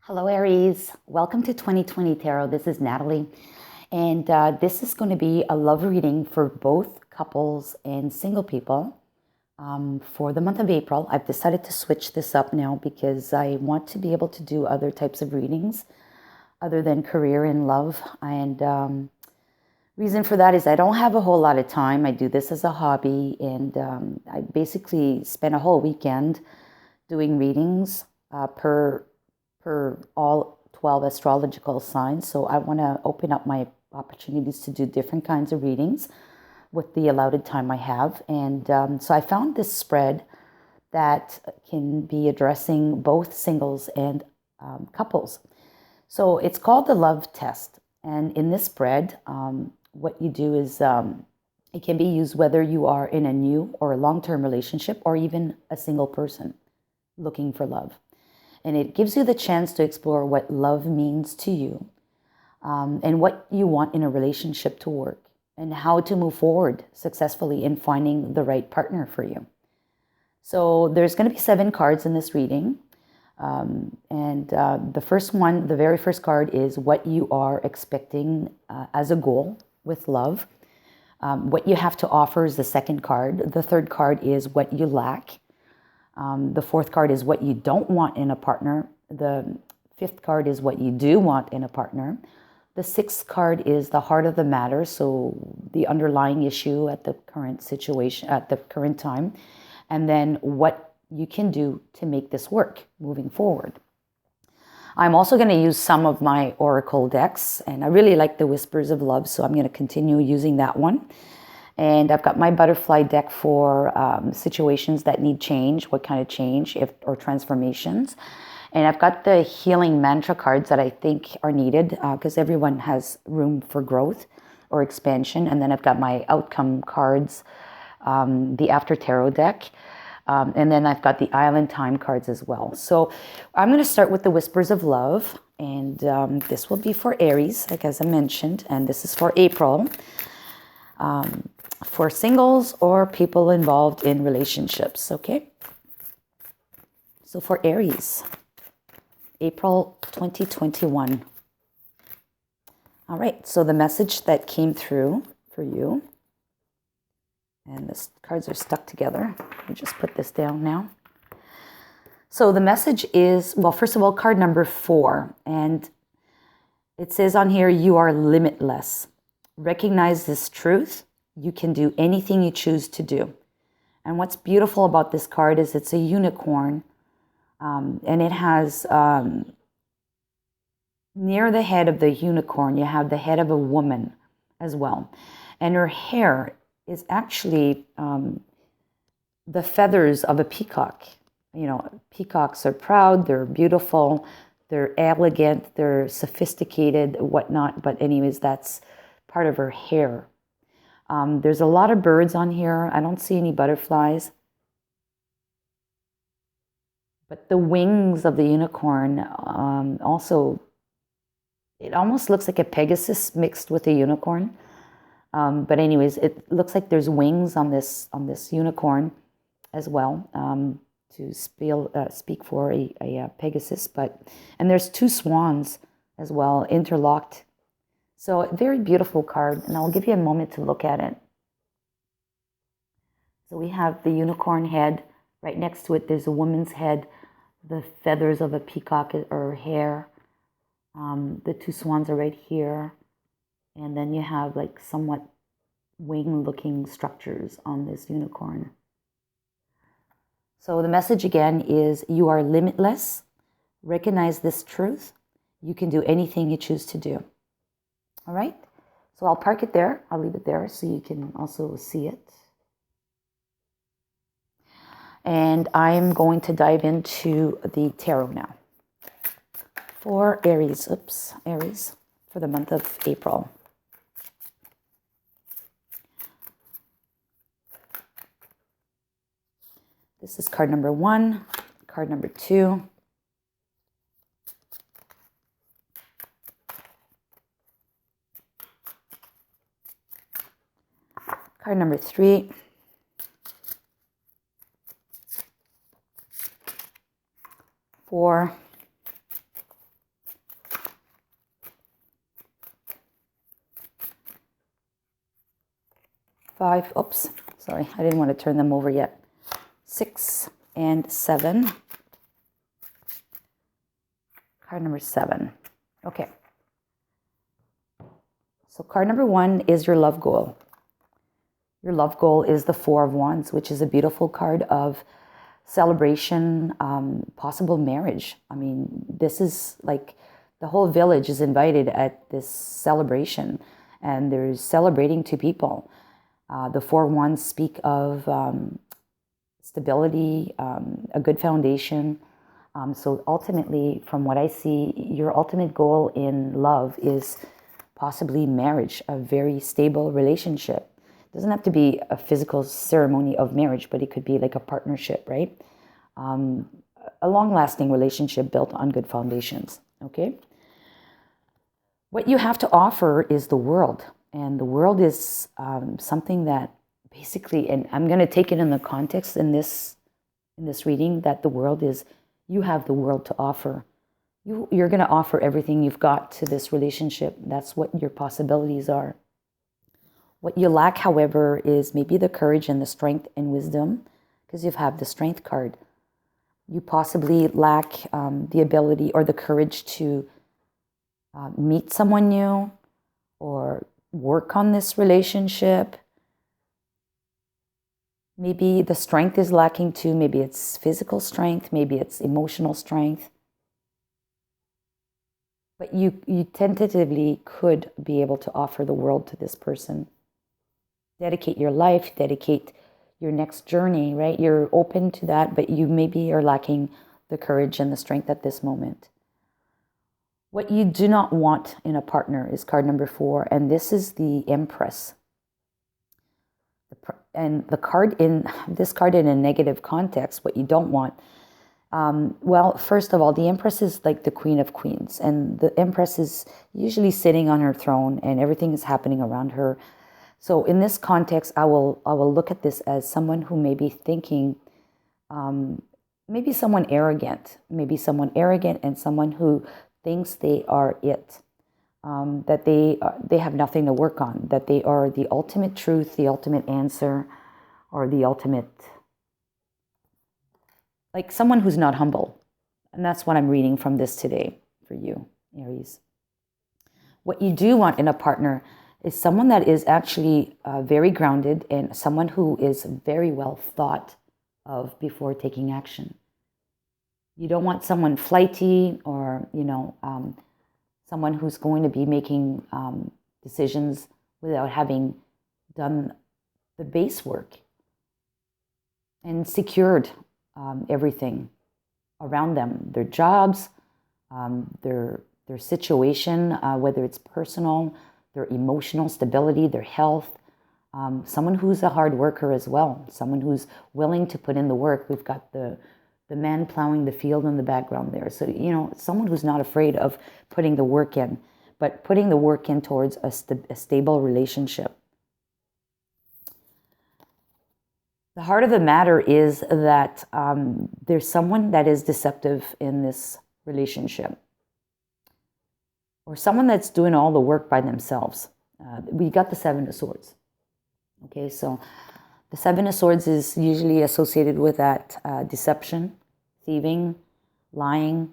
Hello, Aries. Welcome to 2020 Tarot. This is Natalie. And this is going to be a love reading for both couples and single people for the month of April. I've decided to switch this up now because I want to be able to do other types of readings other than career and love. And reason for that is I don't have a whole lot of time. I do this as a hobby, and I basically spend a whole weekend doing readings per all 12 astrological signs. So I want to open up my opportunities to do different kinds of readings with the allotted time I have. And so I found this spread that can be addressing both singles and couples. So it's called the love test. And in this spread, what you do is it can be used whether you are in a new or a long-term relationship or even a single person looking for love. And it gives you the chance to explore what love means to you, and what you want in a relationship to work, and how to move forward successfully in finding the right partner for you. So there's going to be 7 cards in this reading. The very first card is what you are expecting as a goal with love. What you have to offer is the second card. The third card is what you lack. The fourth card is what you don't want in a partner. The fifth card is what you do want in a partner. The sixth card is the heart of the matter, so the underlying issue at the current situation, at the current time. And then what you can do to make this work moving forward. I'm also going to use some of my oracle decks, and I really like the Whispers of Love, so I'm going to continue using that one. And I've got my butterfly deck for situations that need change, what kind of change or transformations. And I've got the healing mantra cards that I think are needed because everyone has room for growth or expansion. And then I've got my outcome cards, the After Tarot deck. And then I've got the Island Time cards as well. So I'm going to start with the Whispers of Love. And this will be for Aries, like as I mentioned. And this is for April. For singles or people involved in relationships, okay? So for Aries, April 2021. All right, so the message that came through for you, and the cards are stuck together. Let me just put this down now. So the message is, well, first of all, card number 4, and it says on here, you are limitless. Recognize this truth. You can do anything you choose to do. And what's beautiful about this card is it's a unicorn. And it has, near the head of the unicorn, you have the head of a woman as well. And her hair is actually the feathers of a peacock. You know, peacocks are proud, they're beautiful, they're elegant, they're sophisticated, whatnot. But anyways, that's part of her hair. There's a lot of birds on here. I don't see any butterflies. But the wings of the unicorn also, it almost looks like a Pegasus mixed with a unicorn. But anyways, it looks like there's wings on this unicorn as well, to speak for a Pegasus. And there's 2 swans as well, interlocked. So a very beautiful card, and I'll give you a moment to look at it. So we have the unicorn head. Right next to it, there's a woman's head, the feathers of a peacock or hair. The 2 swans are right here. And then you have like somewhat wing-looking structures on this unicorn. So the message again is, you are limitless. Recognize this truth. You can do anything you choose to do. All right, so I'll park it there. I'll leave it there so you can also see it. And I'm going to dive into the tarot now. For Aries, Aries, for the month of April. This is card number 1, card number 2. Card number 3, 4, 5, oops, sorry, I didn't want to turn them over yet. 6 and 7. Card number 7. Okay. So card number 1 is your love goal. Your love goal is the 4 of Wands, which is a beautiful card of celebration, possible marriage. I mean, this is like the whole village is invited at this celebration, and there's celebrating 2 people. The 4 of Wands speak of stability, a good foundation. So ultimately, from what I see, your ultimate goal in love is possibly marriage, a very stable relationship. It doesn't have to be a physical ceremony of marriage, but it could be like a partnership, right? A long-lasting relationship built on good foundations, okay? What you have to offer is the world. And the world is something that basically, and I'm going to take it in the context in this reading, that the world is, you have the world to offer. You're going to offer everything you've got to this relationship. That's what your possibilities are. What you lack, however, is maybe the courage and the strength and wisdom, because you have the strength card. You possibly lack the ability or the courage to meet someone new or work on this relationship. Maybe the strength is lacking too. Maybe it's physical strength. Maybe it's emotional strength. But you tentatively could be able to offer the world to this person. Dedicate your life, dedicate your next journey, right? You're open to that, but you maybe are lacking the courage and the strength at this moment. What you do not want in a partner is card number 4, and this is the Empress. And this card in a negative context, what you don't want. Well, first of all, the Empress is like the Queen of Queens, and the Empress is usually sitting on her throne, and everything is happening around her. So in this context, I will look at this as someone who may be thinking, maybe someone arrogant and someone who thinks they are it, that they have nothing to work on, that they are the ultimate truth, the ultimate answer, or the ultimate, like someone who's not humble. And that's what I'm reading from this today for you, Aries. What you do want in a partner is someone that is actually very grounded and someone who is very well thought of before taking action. You don't want someone flighty or, someone who's going to be making decisions without having done the base work and secured everything around them, their jobs, their situation, whether it's personal, their emotional stability, their health, someone who's a hard worker as well, someone who's willing to put in the work. We've got the man plowing the field in the background there. So, someone who's not afraid of putting the work in, but putting the work in towards a stable relationship. The heart of the matter is that there's someone that is deceptive in this relationship, or someone that's doing all the work by themselves. We got the 7 of Swords. Okay, so the 7 of Swords is usually associated with that deception, thieving, lying,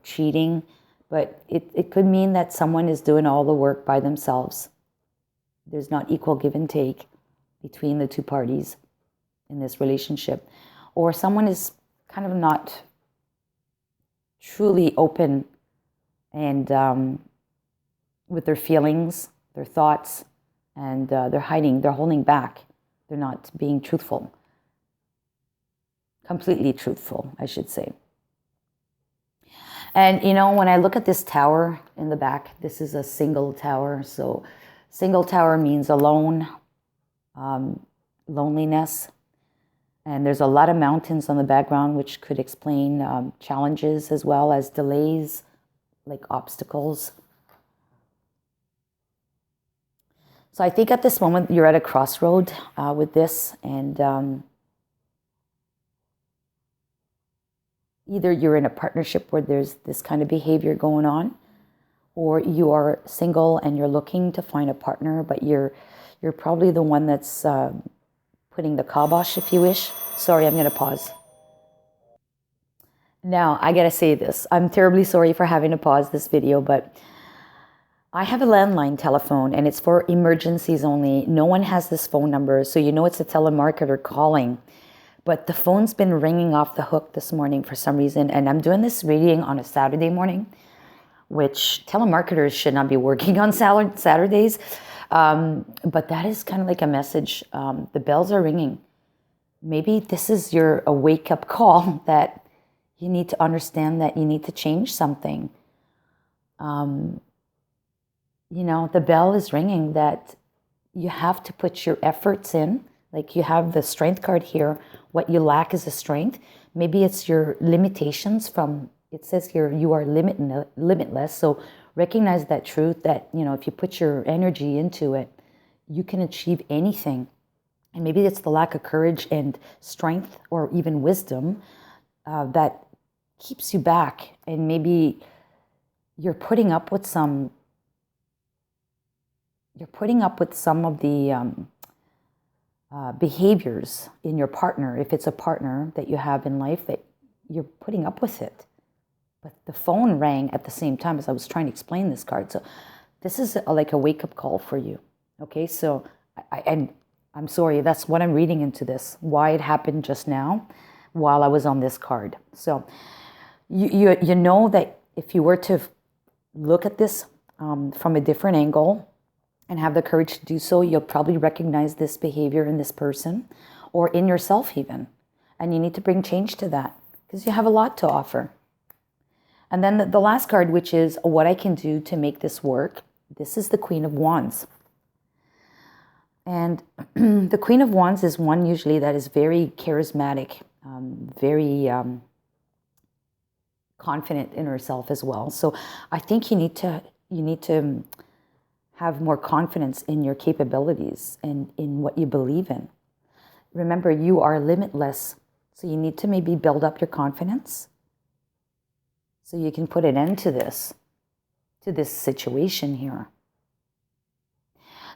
cheating, but it could mean that someone is doing all the work by themselves. There's not equal give and take between the 2 parties in this relationship, or someone is kind of not truly open and with their feelings, their thoughts, and they're holding back. They're not being truthful, completely truthful, I should say. And, when I look at this tower in the back, this is a single tower. So single tower means alone, loneliness. And there's a lot of mountains on the background, which could explain challenges as well as delays, like obstacles. So I think at this moment you're at a crossroad with this, and either you're in a partnership where there's this kind of behavior going on, or you are single and you're looking to find a partner, but you're You're probably the one that's putting the kibosh, if you wish. Sorry, I'm going to pause. Now, I got to say this. I'm terribly sorry for having to pause this video, but I have a landline telephone and it's for emergencies only. No one has this phone number, so you know it's a telemarketer calling. But the phone's been ringing off the hook this morning for some reason, and I'm doing this reading on a Saturday morning, which telemarketers should not be working on Saturdays. But that is kind of like a message. The bells are ringing. Maybe this is a wake-up call that you need to understand that you need to change something. You know, the bell is ringing that you have to put your efforts in. Like you have the strength card here. What you lack is a strength. Maybe it's your limitations from, it says here, you are limitless. So recognize that truth that, you know, if you put your energy into it, you can achieve anything. And maybe it's the lack of courage and strength or even wisdom that keeps you back. And maybe you're putting up with some of the behaviors in your partner. If it's a partner that you have in life, that you're putting up with it. But the phone rang at the same time as I was trying to explain this card. So this is like a wake-up call for you. Okay, so I'm sorry, that's what I'm reading into this, why it happened just now while I was on this card. So you know that if you were to look at this from a different angle and have the courage to do so, you'll probably recognize this behavior in this person or in yourself even. And you need to bring change to that because you have a lot to offer. And then the last card, which is what I can do to make this work. This is the Queen of Wands. And the Queen of Wands is one usually that is very charismatic, very confident in herself as well. So I think you need to have more confidence in your capabilities and in what you believe in. Remember, you are limitless. So you need to maybe build up your confidence so you can put an end to this situation here.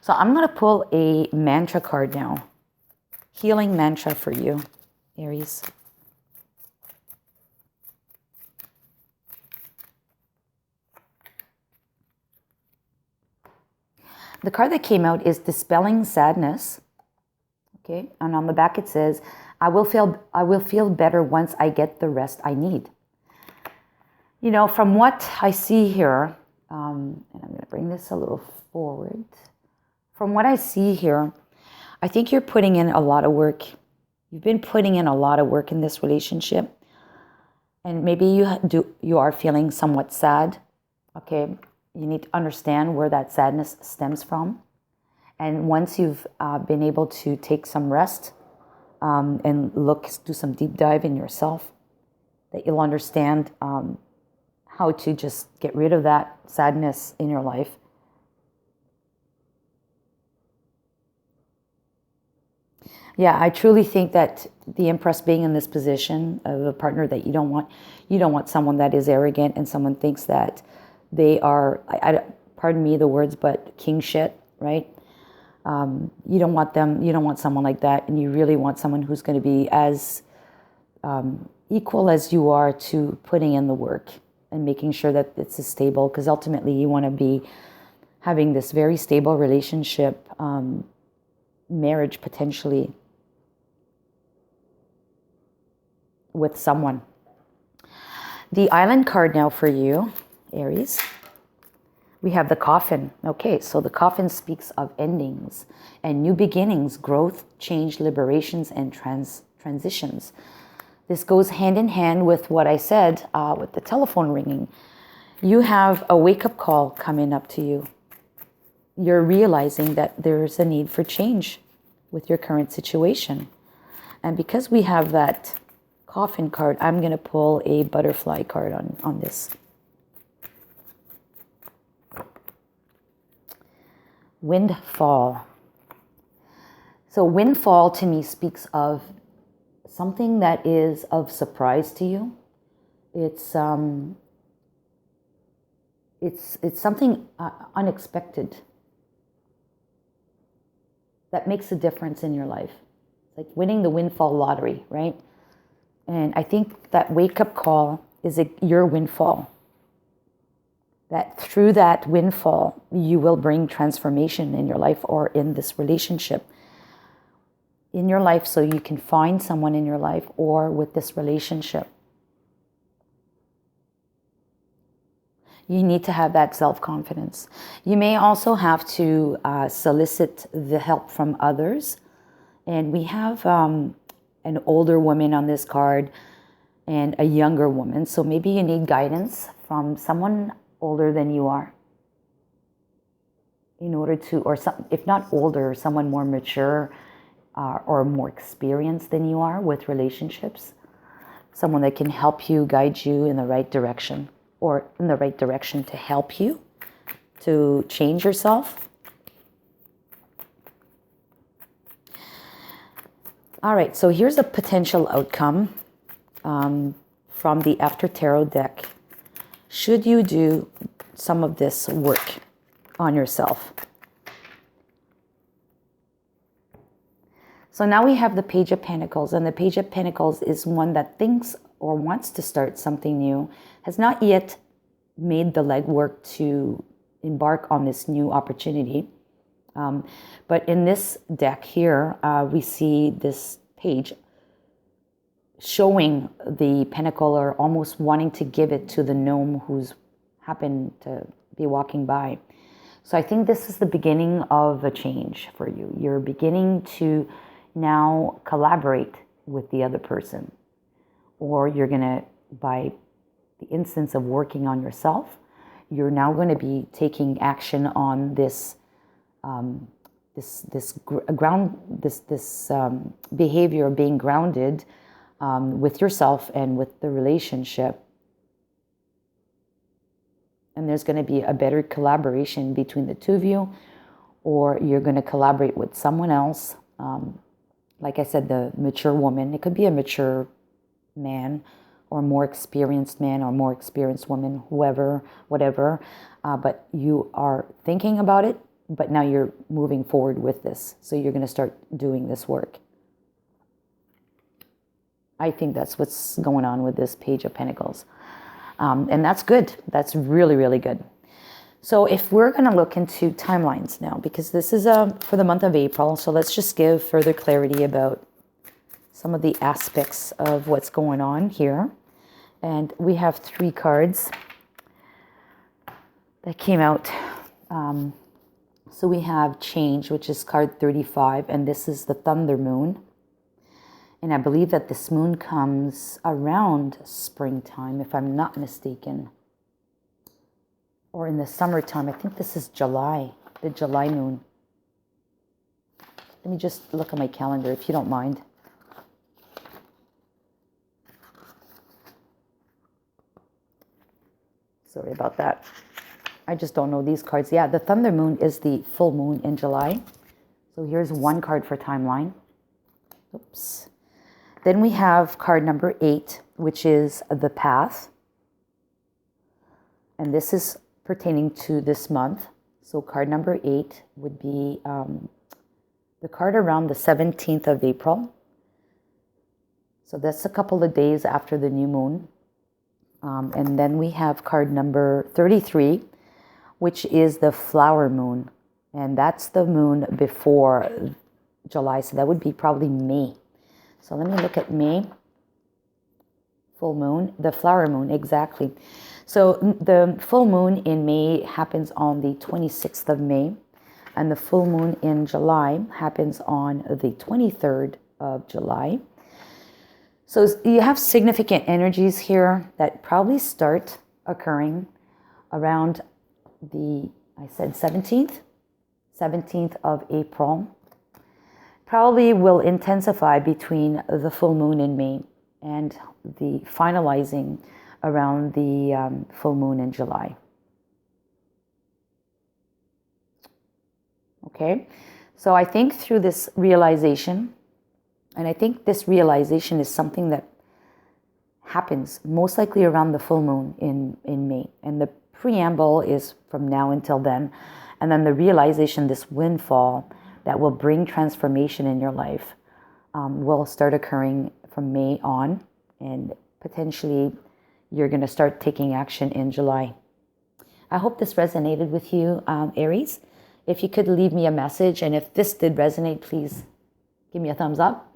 So I'm going to pull a mantra card now. Healing mantra for you, Aries. The card that came out is Dispelling Sadness. Okay, and on the back it says, I will feel better once I get the rest I need. You know, from what I see here, and I'm going to bring this a little forward. From what I see here, I think you're putting in a lot of work. You've been putting in a lot of work in this relationship. And maybe you are feeling somewhat sad. Okay, you need to understand where that sadness stems from. And once you've been able to take some rest and do some deep dive in yourself, that you'll understand how to just get rid of that sadness in your life. Yeah, I truly think that the Empress being in this position of a partner that you don't want someone that is arrogant and someone thinks that they are, pardon me the words, but king shit, right? You don't want someone like that, and you really want someone who's going to be as equal as you are to putting in the work and making sure that it's stable, because ultimately you want to be having this very stable relationship, marriage potentially with someone. The Island card now for you, Aries. We have the Coffin. Okay, so the Coffin speaks of endings and new beginnings, growth, change, liberations, and transitions. This goes hand in hand with what I said with the telephone ringing. You have a wake-up call coming up to you. You're realizing that there's a need for change with your current situation. And because we have that Coffin card, I'm going to pull a butterfly card on this. Windfall. So windfall to me speaks of something that is of surprise to you. It's something unexpected. that makes a difference in your life. It's like winning the windfall lottery, right? And I think that wake-up call is your windfall. That through that windfall, you will bring transformation in your life or in this relationship in your life, so you can find someone in your life or with this relationship. You need to have that self-confidence. You may also have to solicit the help from others. And we have an older woman on this card and a younger woman. So maybe you need guidance from someone older than you are in order to, or some, if not older, someone more mature or more experienced than you are with relationships. Someone that can help you, guide you in the right direction, or in the right direction to help you to change yourself. All right, so here's a potential outcome from the After Tarot deck. Should you do some of this work on yourself? So now we have the Page of Pentacles, and the Page of Pentacles is one that thinks or wants to start something new, has not yet made the legwork to embark on this new opportunity. But in this deck here, we see this page showing the pentacle, or almost wanting to give it to the gnome who's happened to be walking by. So I think this is the beginning of a change for you. You're beginning to now collaborate with the other person, or you're going to, by the instance of working on yourself, you're now going to be taking action on this behavior of being grounded with yourself and with the relationship. And there's going to be a better collaboration between the two of you, or you're going to collaborate with someone else. Like I said, the mature woman, it could be a mature man or more experienced man or more experienced woman, whoever, whatever. But you are thinking about it, but now you're moving forward with this. So you're going to start doing this work. I think that's what's going on with this Page of Pentacles. And that's good. That's really, really good. So if we're going to look into timelines now, because this is for the month of April, so let's just give further clarity about some of the aspects of what's going on here. And we have 3 cards that came out. So we have Change, which is card 35, and this is the Thunder Moon. And I believe that this moon comes around springtime, if I'm not mistaken. Or in the summertime. I think this is July, the July moon. Let me just look at my calendar, if you don't mind. Sorry about that. I just don't know these cards. Yeah, the Thunder Moon is the full moon in July. So here's one card for timeline. Oops. Then we have card number 8, which is the Path. And this is pertaining to this month. So card number 8 would be the card around the 17th of April. So that's a couple of days after the new moon. And then we have card number 33, which is the Flower Moon. And that's the moon before July. So that would be probably May. So let me look at May. Full moon, the Flower Moon, exactly. So the full moon in May happens on the 26th of May. And the full moon in July happens on the 23rd of July. So you have significant energies here that probably start occurring around the, I said 17th of April. Probably will intensify between the full moon in May and the finalizing around the full moon in July. Okay, so I think through this realization, and I think this realization is something that happens most likely around the full moon in May. And the preamble is from now until then. And then the realization, this windfall, that will bring transformation in your life will start occurring from May on, and potentially you're going to start taking action in July. I hope this resonated with you, Aries. If you could leave me a message, and if this did resonate, please give me a thumbs up.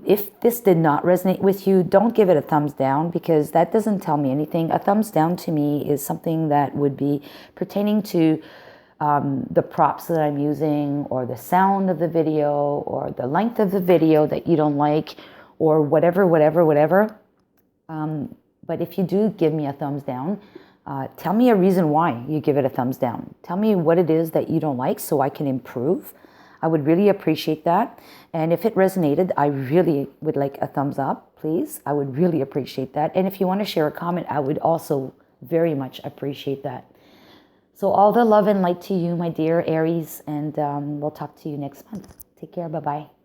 If this did not resonate with you, don't give it a thumbs down, because that doesn't tell me anything. A thumbs down to me is something that would be pertaining to the props that I'm using, or the sound of the video, or the length of the video that you don't like, or whatever. But if you do give me a thumbs down, tell me a reason why you give it a thumbs down. Tell me what it is that you don't like so I can improve. I would really appreciate that. And if it resonated, I really would like a thumbs up, please. I would really appreciate that. And if you want to share a comment, I would also very much appreciate that. So all the love and light to you, my dear Aries, and we'll talk to you next month. Take care. Bye-bye.